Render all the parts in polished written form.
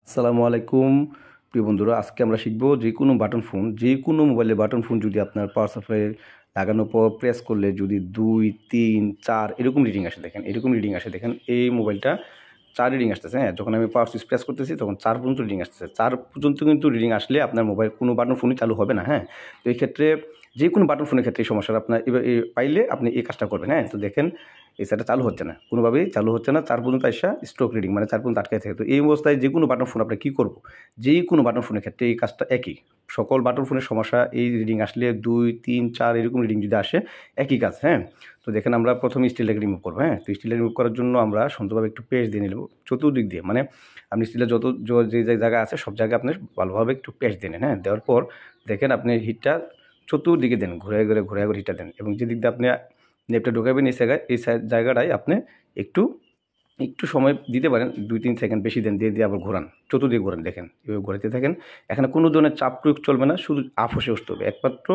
আসসালামু আলাইকুম প্রিয় বন্ধুরা, আজকে আমরা শিখবো যে কোনো বাটন ফোন, যে কোনো মোবাইলে বাটন ফোন যদি আপনার পাওয়ার সাপ্লাই লাগানোর পর প্রেস করলে যদি 2, 3, 4 এরকম রিডিং আসে, দেখেন এরকম রিডিং আসে। দেখেন এই মোবাইলটা 4 রিডিং আসতেছে। হ্যাঁ, যখন আমি পাওয়ার সুইচ প্রেস করতেছি তখন 4 পর্যন্ত রিডিং আসতেছে। 4 পর্যন্ত কিন্তু রিডিং আসলে আপনার মোবাইল কোনো বাটন ফোনই চালু হবে না। হ্যাঁ, তো এই ক্ষেত্রে যে কোনো বাটন ফোনের ক্ষেত্রে এই সমস্যাটা আপনার এবার পাইলে আপনি এই কাজটা করবেন। হ্যাঁ, তো দেখেন এই সেটটা চালু হচ্ছে না, কোনোভাবেই চালু হচ্ছে না। 4 পর্যন্ত আসা স্ট্রোক রিডিং, মানে 4 পর্যন্ত আটকায় থাকে। তো এই অবস্থায় যে কোনো বাটন ফোন আমরা কী করবো? যে কোনো বাটন ফোনের ক্ষেত্রে এই কাজটা একই। সকল বাটন ফোনের সমস্যা এই রিডিং আসলে 2, 3, 4 এরকম রিডিং যদি আসে একই কাজ। হ্যাঁ, তো দেখেন আমরা প্রথমে স্টিলটাকে রিমুভ করবো। হ্যাঁ, তো স্টিলটা রিমুভ করার জন্য আমরা সুন্দরভাবে একটু পেস্ট দিয়ে নিব চতুর্দিক দিয়ে, মানে আপনি স্টিলের যে জায়গা আছে সব জায়গায় আপনি ভালোভাবে একটু পেস্ট দিয়ে নেন। হ্যাঁ, দেওয়ার পর দেখেন আপনি হিটটা চতুর্দিকে দেন, ঘুরে ঘুরে হিটটা দেন, এবং যে দিক দিয়ে আপনি নেপটা ঢোকাবেন এই জায়গাটায় আপনি একটু একটু সময় দিতে পারেন, 2-3 সেকেন্ড বেশি দেন, দিয়ে আবার ঘোরান, চতুর্দিকে ঘোরান। দেখেন এভাবে ঘোরাতে থাকেন। এখানে কোনো ধরনের চাপ প্রয়োগ চলবে না, শুধু আপসে উঠতে হবে, একমাত্র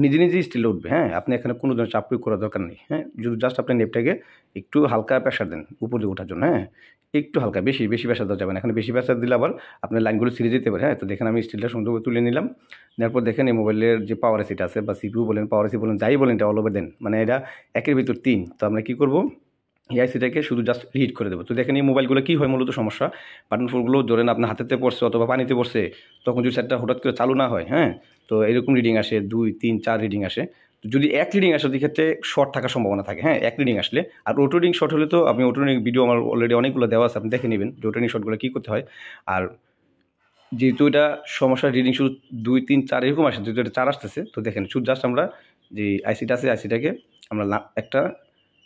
নিজেই স্টিলে উঠবে। হ্যাঁ, আপনি এখানে কোনো ধরনের চাপ প্রয়োগ করার দরকার নেই। হ্যাঁ, যদি জাস্ট আপনি নেপটাকে একটু হালকা প্রেশার দেন উপর দিয়ে ওঠার জন্য। হ্যাঁ, একটু হালকা, বেশি প্রেশার দেওয়া যাবে না। এখানে বেশি প্রেশার দিলে আবার আপনার লাইনগুলো ছিঁড়ে যেতে পারে। হ্যাঁ, তো দেখেন আমি স্টিলটা সুন্দরভাবে তুলে নিলাম। নেওয়ার পর দেখেন এই মোবাইলের যে পাওয়ার এসিটা আছে বা সিপিইউ বলেন, পাওয়ার এসি বলেন, যাই বলেন, এটা অল ওভার দেন, মানে এটা একের ভিতর 3। তো আমরা কী করবো, এই আইসিটাকে শুধু জাস্ট রিহিট করে দেবো। তো দেখেন এই মোবাইলগুলো কী হয় মূলত সমস্যা, বাটন ফোনগুলো ধরেন আপনার হাতেতে পড়ছে অথবা পানিতে পড়ছে, তখন যদি সেটটা হঠাৎ করে চালু না হয়, হ্যাঁ, তো এরকম রিডিং আসে, 2, 3, 4 রিডিং আসে। তো যদি এক রিডিং আসে সেক্ষেত্রে শর্ট থাকার সম্ভাবনা থাকে। হ্যাঁ, এক রিডিং আসলে। আর অটো রিডিং শর্ট হলে তো আমি অটো রিডিং ভিডিও আমার অলরেডি অনেকগুলো দেওয়া আছে, আপনি দেখে নেবেন যে অটো রিডিং শর্টগুলো কী করতে হয়। আর যেহেতু এটা সমস্যা রিডিং শুধু 2, 3, 4 এরকম আসে, যেহেতু এটা 4 আসতেছে, তো দেখেন শুধু জাস্ট আমরা যে আইসিটা আছে আইসিটাকে আমরা একটা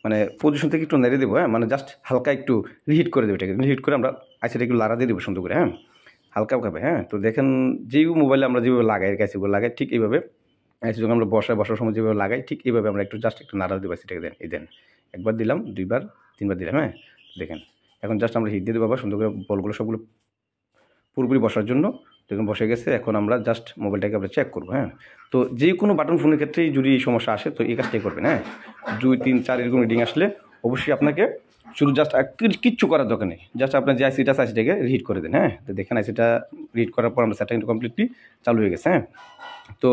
মানে পজিশন থেকে একটু নেড়ে দেবো। হ্যাঁ, মানে জাস্ট হালকা একটু রিহিট করে দেবো, এটাকে রিহিট করে আমরা আইসিটা একটু লাড়া দিয়ে দেবো সুন্দর করে। হ্যাঁ, হালকাভাবে। হ্যাঁ, তো দেখেন যেই মোবাইলে আমরা যেভাবে লাগাই আইসিগুলো লাগাই ঠিক এইভাবে, আইসি যখন আমরা বসার সময় যেভাবে লাগাই ঠিক এইভাবে আমরা একটু জাস্ট একটু নাড়া দেবো আইসিটাকে। দেন একবার দিলাম, 2বার, 3বার দিলাম। হ্যাঁ, দেখেন এখন জাস্ট আমরা হিট দিয়ে দেবো আবার সুন্দর করে বলগুলো সবগুলো পুরোপুরি বসার জন্য। দেখুন বসে গেছে। এখন আমরা জাস্ট মোবাইলটাকে আমরা চেক করবো। হ্যাঁ, তো যে কোনো বাটন ফোনের ক্ষেত্রেই যদি এই সমস্যা আসে তো এই কাজটাই করবেন। হ্যাঁ, 2, 3, 4 এরকম রিডিং আসলে অবশ্যই আপনাকে শুধু জাস্ট কিচ্ছু করার দরকার নেই, জাস্ট আপনার যে আইসিটা আছে আইসিটাকে রিহিট করে দেন। হ্যাঁ, তো দেখেন আইসিটা রিহিট করার পর আমরা সেটটা কিন্তু কমপ্লিটলি চালু হয়ে গেছে। হ্যাঁ, তো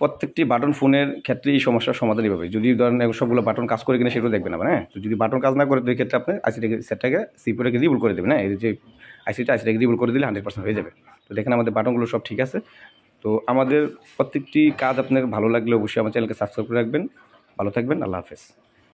প্রত্যেকটি বাটন ফোনের ক্ষেত্রে এই সমস্যার সমাধান এভাবে। যদি ধরেন সবগুলো বাটন কাজ করে কিনা সেটাও দেখবেন আবার। হ্যাঁ, তো যদি বাটন কাজ না করে তো এই ক্ষেত্রে আপনি আইসিটাকে সেটটাকে সিপিইউটাকে রিবুট করে দেবেন। হ্যাঁ, এই যে আইসিটাকে রিবুট করে দিলে 100% হয়ে যাবে। তো দেখেন আমাদের বাটনগুলো সব ঠিক আছে। তো আমাদের প্রত্যেকটি কাজ আপনার ভালো লাগলে অবশ্যই আমার চ্যানেলকে সাবস্ক্রাইব করে রাখবেন। ভালো থাকবেন। আল্লাহ হাফেজ।